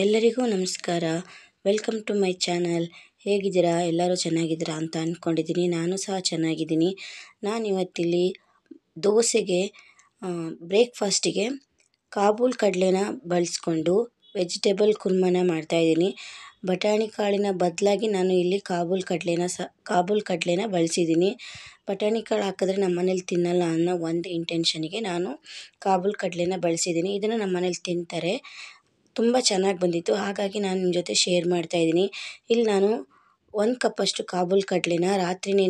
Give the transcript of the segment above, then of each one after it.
ಎಲ್ಲರಿಗೂ ನಮಸ್ಕಾರ. Welcome to my channel. ಹೇಗಿದ್ದೀರಾ? ಎಲ್ಲರೂ ಚೆನ್ನಾಗಿದ್ದೀರಾ ಅಂತ ಅಂದ್ಕೊಂಡಿದ್ದೀನಿ. ನಾನು ಸಹ ಚೆನ್ನಾಗಿದ್ದೀನಿ. ನಾನಿವತ್ತಿಲ್ಲಿ ದೋಸೆಗೆ ಬ್ರೇಕ್ಫಾಸ್ಟಿಗೆ ಕಾಬೂಲ್ ಕಡಲೆನ ಬಳಸ್ಕೊಂಡು ವೆಜಿಟೇಬಲ್ ಕುರ್ಮನ ಮಾಡ್ತಾಯಿದ್ದೀನಿ. ಬಟಾಣಿ ಕಾಳಿನ ಬದಲಾಗಿ ನಾನು ಇಲ್ಲಿ ಕಾಬೂಲ್ ಕಡಲೆನ ಬಳಸಿದ್ದೀನಿ. ಬಟಾಣಿ ಕಾಳು ಹಾಕಿದ್ರೆ ನಮ್ಮ ಮನೇಲಿ ತಿನ್ನಲ್ಲ ಅನ್ನೋ ಒಂದು ಇಂಟೆನ್ಷನ್ಗೆ ನಾನು ಕಾಬೂಲ್ ಕಡಲೆನ ಬಳಸಿದ್ದೀನಿ. ಇದನ್ನು ನಮ್ಮ ಮನೇಲಿ ತಿಂತಾರೆ. ತುಂಬ ಚೆನ್ನಾಗಿ ಬಂದಿತ್ತು, ಹಾಗಾಗಿ ನಾನು ನಿಮ್ಮ ಜೊತೆ ಶೇರ್ ಮಾಡ್ತಾಯಿದ್ದೀನಿ. ಇಲ್ಲಿ ನಾನು 1 ಕಪ್ಪಷ್ಟು ಕಾಬೂಲ್ ಕಡಲೆನ ರಾತ್ರಿನೇ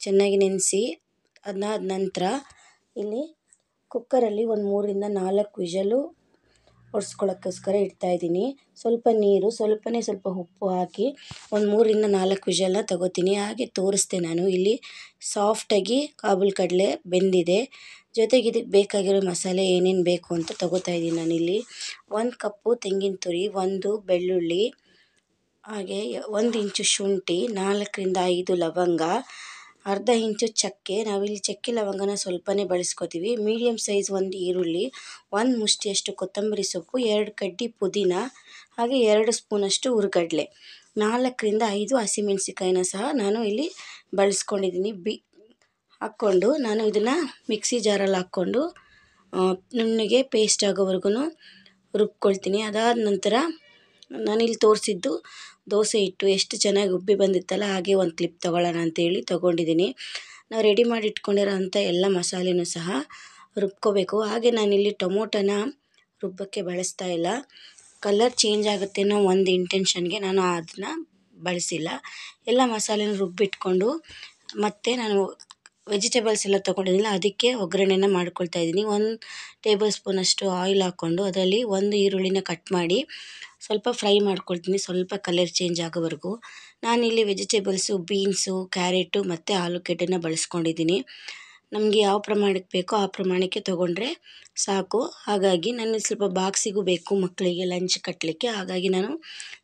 ಚೆನ್ನಾಗಿ ನೆನೆಸಿ ಅದಾದ ನಂತರ ಇಲ್ಲಿ ಕುಕ್ಕರಲ್ಲಿ ಒಂದು 3ರಿಂದ 4 ವಿಷಲು ಹೊಡ್ಸ್ಕೊಳ್ಳೋಕ್ಕೋಸ್ಕರ ಇಡ್ತಾಯಿದ್ದೀನಿ. ಸ್ವಲ್ಪ ನೀರು, ಸ್ವಲ್ಪ ಉಪ್ಪು ಹಾಕಿ ಒಂದು 3ರಿಂದ 4 ವಿಷಲನ್ನ ತಗೋತೀನಿ. ಹಾಗೆ ತೋರಿಸ್ದೆ ನಾನು ಇಲ್ಲಿ ಸಾಫ್ಟಾಗಿ ಕಾಬೂಲ್ ಕಡಲೆ ಬೆಂದಿದೆ. ಜೊತೆಗೆ ಇದಕ್ಕೆ ಬೇಕಾಗಿರೋ ಮಸಾಲೆ ಏನೇನು ಬೇಕು ಅಂತ ತಗೋತಾ ಇದ್ದೀನಿ. ನಾನಿಲ್ಲಿ 1 ಕಪ್ಪು ತೆಂಗಿನ ತುರಿ, 1 ಬೆಳ್ಳುಳ್ಳಿ, ಹಾಗೆ 1 ಇಂಚು ಶುಂಠಿ, 4ರಿಂದ 5 ಲವಂಗ, ಅರ್ಧ ಇಂಚು ಚಕ್ಕೆ. ನಾವಿಲ್ಲಿ ಚಕ್ಕೆ ಲವಂಗನ ಸ್ವಲ್ಪನೇ ಬಳಸ್ಕೊತೀವಿ. ಮೀಡಿಯಮ್ ಸೈಜ್ 1 ಈರುಳ್ಳಿ, 1 ಮುಷ್ಟಿಯಷ್ಟು ಕೊತ್ತಂಬರಿ ಸೊಪ್ಪು, 2 ಕಡ್ಡಿ ಪುದೀನ, ಹಾಗೆ 2 ಸ್ಪೂನಷ್ಟು ಹುರ್ಗಡ್ಲೆ, 4ರಿಂದ 5 ಹಸಿಮೆಣಸಿಕಾಯಿನ ಸಹ ನಾನು ಇಲ್ಲಿ ಬಳಸ್ಕೊಂಡಿದ್ದೀನಿ. ಹಾಕ್ಕೊಂಡು ನಾನು ಇದನ್ನು ಮಿಕ್ಸಿ ಜಾರಲ್ಲಿ ಹಾಕ್ಕೊಂಡು ನುಣ್ಣಗೆ ಪೇಸ್ಟ್ ಆಗೋವರೆಗೂ ರುಬ್ಕೊಳ್ತೀನಿ. ಅದಾದ ನಂತರ ನಾನಿಲ್ಲಿ ತೋರಿಸಿದ್ದು ದೋಸೆ ಹಿಟ್ಟು ಎಷ್ಟು ಚೆನ್ನಾಗಿ ಉಬ್ಬಿ ಬಂದಿತ್ತಲ್ಲ, ಹಾಗೆ ಒಂದು ಕ್ಲಿಪ್ ತೊಗೊಳ್ಳೋಣ ಅಂತೇಳಿ ತೊಗೊಂಡಿದ್ದೀನಿ. ನಾವು ರೆಡಿ ಮಾಡಿ ಇಟ್ಕೊಂಡಿರೋ ಅಂಥ ಎಲ್ಲ ಮಸಾಲೆನೂ ಸಹ ರುಬ್ಕೋಬೇಕು. ಹಾಗೆ ನಾನಿಲ್ಲಿ ಟೊಮೊಟೊನ ರುಬ್ಬಕ್ಕೆ ಬಳಸ್ತಾ ಇಲ್ಲ. ಕಲರ್ ಚೇಂಜ್ ಆಗುತ್ತೆ ಅನ್ನೋ ಒಂದು ಇಂಟೆನ್ಷನ್ಗೆ ನಾನು ಅದನ್ನು ಬಳಸಿಲ್ಲ. ಎಲ್ಲ ಮಸಾಲೆನ ರುಬ್ಬಿಟ್ಕೊಂಡು ಮತ್ತು ನಾನು ವೆಜಿಟೇಬಲ್ಸ್ ಎಲ್ಲ ತೊಗೊಂಡಿದ್ದಿಲ್ಲ, ಅದಕ್ಕೆ ಒಗ್ಗರಣೆನ ಮಾಡ್ಕೊಳ್ತಾ ಇದ್ದೀನಿ. 1 ಟೇಬಲ್ ಸ್ಪೂನಷ್ಟು ಆಯಿಲ್ ಹಾಕ್ಕೊಂಡು ಅದರಲ್ಲಿ 1 ಈರುಳ್ಳಿನ ಕಟ್ ಮಾಡಿ ಸ್ವಲ್ಪ ಫ್ರೈ ಮಾಡ್ಕೊಳ್ತೀನಿ, ಸ್ವಲ್ಪ ಕಲರ್ ಚೇಂಜ್ ಆಗೋವರೆಗೂ. ನಾನಿಲ್ಲಿ ವೆಜಿಟೇಬಲ್ಸು, ಬೀನ್ಸು, ಕ್ಯಾರೆಟು ಮತ್ತು ಆಲೂಗೆಡ್ಡೆನ ಬಳಸ್ಕೊಂಡಿದ್ದೀನಿ. ನಮಗೆ ಯಾವ ಪ್ರಮಾಣಕ್ಕೆ ಬೇಕೋ ಆ ಪ್ರಮಾಣಕ್ಕೆ ತೊಗೊಂಡ್ರೆ ಸಾಕು. ಹಾಗಾಗಿ ನಾನು ಸ್ವಲ್ಪ ಬಾಕ್ಸಿಗೂ ಬೇಕು ಮಕ್ಕಳಿಗೆ ಲಂಚ್ ಕಟ್ಟಲಿಕ್ಕೆ, ಹಾಗಾಗಿ ನಾನು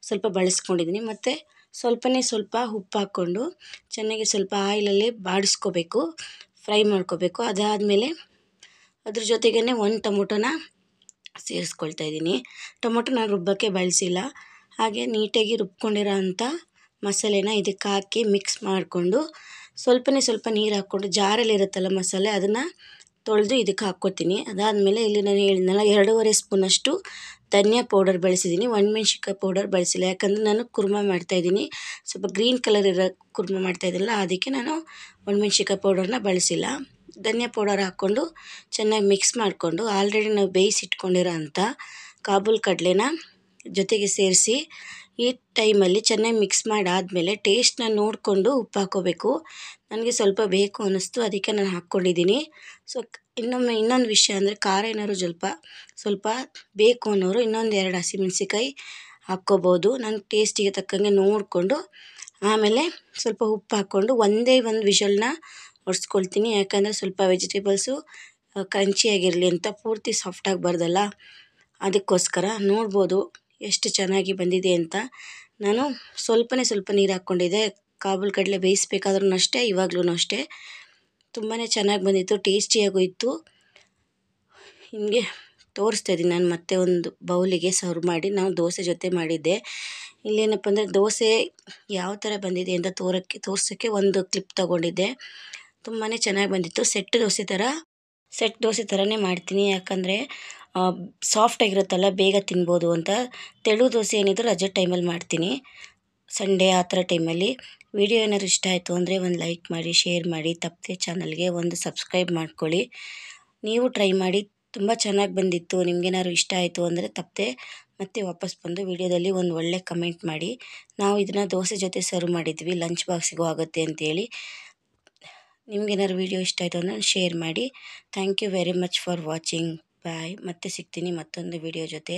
ಸ್ವಲ್ಪ ಬಳಸ್ಕೊಂಡಿದ್ದೀನಿ. ಮತ್ತು ಸ್ವಲ್ಪ ಉಪ್ಪು ಹಾಕ್ಕೊಂಡು ಚೆನ್ನಾಗಿ ಸ್ವಲ್ಪ ಆಯಿಲಲ್ಲಿ ಬಾಡಿಸ್ಕೋಬೇಕು, ಫ್ರೈ ಮಾಡ್ಕೋಬೇಕು. ಅದಾದಮೇಲೆ ಅದ್ರ ಜೊತೆಗೇ 1 ಟೊಮೊಟೊನ ಸೇರಿಸ್ಕೊಳ್ತಾ ಇದ್ದೀನಿ. ಟೊಮೊಟೊನ ರುಬ್ಬಕ್ಕೆ ಬಳಸಿಲ್ಲ. ಹಾಗೆ ನೀಟಾಗಿ ರುಬ್ಕೊಂಡಿರೋ ಅಂಥ ಮಸಾಲೆನ ಇದಕ್ಕೆ ಹಾಕಿ ಮಿಕ್ಸ್ ಮಾಡಿಕೊಂಡು ಸ್ವಲ್ಪ ನೀರು ಹಾಕ್ಕೊಂಡು ಜಾರಲ್ಲಿರುತ್ತಲ್ಲ ಮಸಾಲೆ, ಅದನ್ನು ತೊಳೆದು ಇದಕ್ಕೆ ಹಾಕ್ಕೊತೀನಿ. ಅದಾದಮೇಲೆ ಇಲ್ಲಿ ನಾನು ಹೇಳಿದ್ನಲ್ಲ 2.5 ಸ್ಪೂನಷ್ಟು ಧನಿಯಾ ಪೌಡರ್ ಬಳಸಿದ್ದೀನಿ. ಒಣಮೆಣ್ಸಿನ್ಕಾಯಿ ಪೌಡರ್ ಬಳಸಿಲ್ಲ, ಯಾಕಂದರೆ ನಾನು ಕುರ್ಮ ಮಾಡ್ತಾಯಿದ್ದೀನಿ, ಸ್ವಲ್ಪ ಗ್ರೀನ್ ಕಲರ್ ಇರೋ ಕುರ್ಮ ಮಾಡ್ತಾಯಿದ್ದೀನಲ್ಲ, ಅದಕ್ಕೆ ನಾನು ಒಣಮೆಣ್ಸಿನ್ಕಾಯಿ ಪೌಡರ್ನ ಬಳಸಿಲ್ಲ. ಧನಿಯಾ ಪೌಡರ್ ಹಾಕ್ಕೊಂಡು ಚೆನ್ನಾಗಿ ಮಿಕ್ಸ್ ಮಾಡಿಕೊಂಡು ಆಲ್ರೆಡಿ ನಾವು ಬೇಯಿಸಿಟ್ಕೊಂಡಿರೋ ಅಂಥ ಕಾಬೂಲ್ ಕಡಲೆನ ಜೊತೆಗೆ ಸೇರಿಸಿ ಈ ಟೈಮಲ್ಲಿ ಚೆನ್ನಾಗಿ ಮಿಕ್ಸ್ ಮಾಡಾದಮೇಲೆ ಟೇಸ್ಟ್ನ ನೋಡಿಕೊಂಡು ಉಪ್ಪು ಹಾಕ್ಕೋಬೇಕು. ನನಗೆ ಸ್ವಲ್ಪ ಬೇಕು ಅನ್ನಿಸ್ತು, ಅದಕ್ಕೆ ನಾನು ಹಾಕ್ಕೊಂಡಿದ್ದೀನಿ. ಸೊ ಇನ್ನೊಂದು ವಿಷಯ ಅಂದರೆ ಖಾರ ಏನಾದ್ರು ಸ್ವಲ್ಪ ಬೇಕು ಅನ್ನೋರು ಇನ್ನೊಂದು 2 ಹಸಿಮೆಣಸಿಕಾಯಿ ಹಾಕ್ಕೋಬೋದು. ನಾನು ಟೇಸ್ಟಿಗೆ ತಕ್ಕಂಗೆ ನೋಡಿಕೊಂಡು ಆಮೇಲೆ ಸ್ವಲ್ಪ ಉಪ್ಪು ಹಾಕ್ಕೊಂಡು ಒಂದೇ ಒಂದು ವಿಷಲನ್ನ ಹೊಡ್ಸ್ಕೊಳ್ತೀನಿ. ಯಾಕಂದರೆ ಸ್ವಲ್ಪ ವೆಜಿಟೇಬಲ್ಸು ಕ್ರಂಚಿಯಾಗಿರಲಿ ಅಂತ, ಪೂರ್ತಿ ಸಾಫ್ಟಾಗಿ ಬರೋದಲ್ಲ, ಅದಕ್ಕೋಸ್ಕರ. ನೋಡ್ಬೋದು ಎಷ್ಟು ಚೆನ್ನಾಗಿ ಬಂದಿದೆ ಅಂತ. ನಾನು ಸ್ವಲ್ಪ ನೀರು ಹಾಕ್ಕೊಂಡಿದ್ದೆ. ಕಾಬೂಲ್ ಕಡಲೆ ಬೇಯಿಸ್ಬೇಕಾದ್ರೂ ಅಷ್ಟೇ, ಇವಾಗಲೂ ಅಷ್ಟೇ ತುಂಬಾ ಚೆನ್ನಾಗಿ ಬಂದಿತ್ತು, ಟೇಸ್ಟಿಯಾಗೂ ಇತ್ತು. ಹಿಂಗೆ ತೋರಿಸ್ತಾ ಇದ್ದೀನಿ ನಾನು. ಮತ್ತೆ ಒಂದು ಬೌಲಿಗೆ ಸರ್ವ್ ಮಾಡಿ ನಾವು ದೋಸೆ ಜೊತೆ ಮಾಡಿದ್ದೆ. ಇಲ್ಲೇನಪ್ಪ ಅಂದರೆ ದೋಸೆ ಯಾವ ಥರ ಬಂದಿದೆ ಅಂತ ತೋರ್ಸೋಕ್ಕೆ ಒಂದು ಕ್ಲಿಪ್ ತೊಗೊಂಡಿದ್ದೆ. ತುಂಬಾ ಚೆನ್ನಾಗಿ ಬಂದಿತ್ತು. ಸೆಟ್ ದೋಸೆ ಥರನೇ ಮಾಡ್ತೀನಿ, ಯಾಕಂದರೆ ಸಾಫ್ಟಾಗಿರುತ್ತಲ್ಲ, ಬೇಗ ತಿನ್ಬೋದು ಅಂತ. ತೆಳು ದೋಸೆ ಏನಿದ್ರು ರಜೆ ಟೈಮಲ್ಲಿ ಮಾಡ್ತೀನಿ, ಸಂಡೇ ಆ ಥರ ಟೈಮಲ್ಲಿ. ವಿಡಿಯೋ ಏನಾದ್ರು ಇಷ್ಟ ಆಯಿತು ಅಂದರೆ ಒಂದು ಲೈಕ್ ಮಾಡಿ, ಶೇರ್ ಮಾಡಿ, ತಪ್ಪದೆ ಚಾನಲ್ಗೆ ಒಂದು ಸಬ್ಸ್ಕ್ರೈಬ್ ಮಾಡ್ಕೊಳ್ಳಿ. ನೀವು ಟ್ರೈ ಮಾಡಿ, ತುಂಬ ಚೆನ್ನಾಗಿ ಬಂದಿತ್ತು. ನಿಮಗೇನಾದ್ರು ಇಷ್ಟ ಆಯಿತು ಅಂದರೆ ತಪ್ಪದೆ ಮತ್ತೆ ವಾಪಸ್ ಬಂದು ವಿಡಿಯೋದಲ್ಲಿ ಒಂದು ಒಳ್ಳೆ ಕಮೆಂಟ್ ಮಾಡಿ. ನಾವು ಇದನ್ನು ದೋಸೆ ಜೊತೆ ಸರ್ವ್ ಮಾಡಿದ್ವಿ, ಲಂಚ್ ಬಾಕ್ಸಿಗೂ ಆಗುತ್ತೆ ಅಂತೇಳಿ. ನಿಮಗೇನಾದ್ರು ವಿಡಿಯೋ ಇಷ್ಟ ಆಯಿತು ಅಂದರೆ ಶೇರ್ ಮಾಡಿ. Thank you very much for watching. Bye. ಮತ್ತೆ ಸಿಗ್ತೀನಿ ಮತ್ತೊಂದು ವಿಡಿಯೋ ಜೊತೆ.